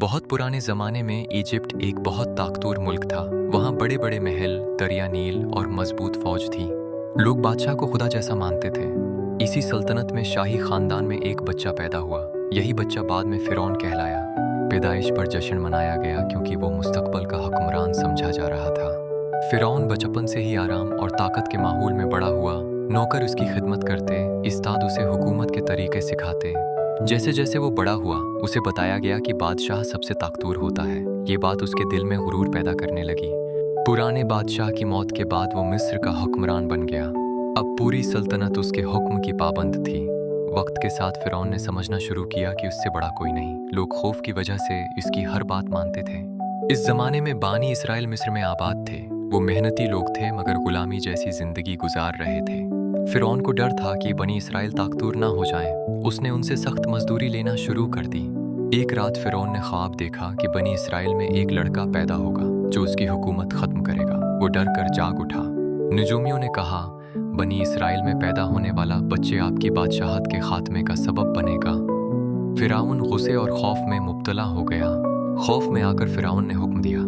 बहुत पुराने ज़माने में इजिप्ट एक बहुत ताकतवर मुल्क था। वहाँ बड़े बड़े महल, दरिया नील और मजबूत फौज थी। लोग बादशाह को खुदा जैसा मानते थे। इसी सल्तनत में शाही खानदान में एक बच्चा पैदा हुआ। यही बच्चा बाद में फिरौन कहलाया। पैदाइश पर जश्न मनाया गया क्योंकि वो मुस्तकबल का हुक्मरान समझा जा रहा था। फिरौन बचपन से ही आराम और ताकत के माहौल में बड़ा हुआ। नौकर उसकी खिदमत करते, उस्ताद उसे हुकूमत के तरीके सिखाते। जैसे जैसे वो बड़ा हुआ, उसे बताया गया कि बादशाह सबसे ताकतवर होता है। ये बात उसके दिल में गुरूर पैदा करने लगी। पुराने बादशाह की मौत के बाद वो मिस्र का हुक्मरान बन गया। अब पूरी सल्तनत उसके हुक्म की पाबंद थी। वक्त के साथ फिरौन ने समझना शुरू किया कि उससे बड़ा कोई नहीं। लोग खौफ की वजह से इसकी हर बात मानते थे। इस जमाने में बानी इसराइल मिस्र में आबाद थे। वो मेहनती लोग थे मगर गुलामी जैसी जिंदगी गुजार रहे थे। फिरौन को डर था कि बनी इसराइल ताकतवर ना हो जाएं। उसने उनसे सख्त मजदूरी लेना शुरू कर दी। एक रात फिरौन ने ख्वाब देखा कि बनी इसराइल में एक लड़का पैदा होगा जो उसकी हुकूमत खत्म करेगा। वो डर कर जाग उठा। नजूमियों ने कहा, बनी इसराइल में पैदा होने वाला बच्चे आपकी बादशाहत के खात्मे का सबब बनेगा। फिरौन गुस्से और खौफ में मुब्तला हो गया। खौफ में आकर फिरौन ने हुक्म दिया,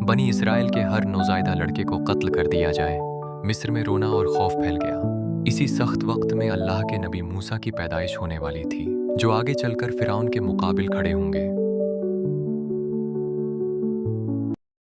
बनी इसराइल के हर नौज़ायदा लड़के को कत्ल कर दिया जाए। मिस्र में रोना और खौफ फैल गया। इसी सख्त वक्त में अल्लाह के नबी मूसा की पैदाइश होने वाली थी, जो आगे चलकर फिरौन के मुकाबिल खड़े होंगे।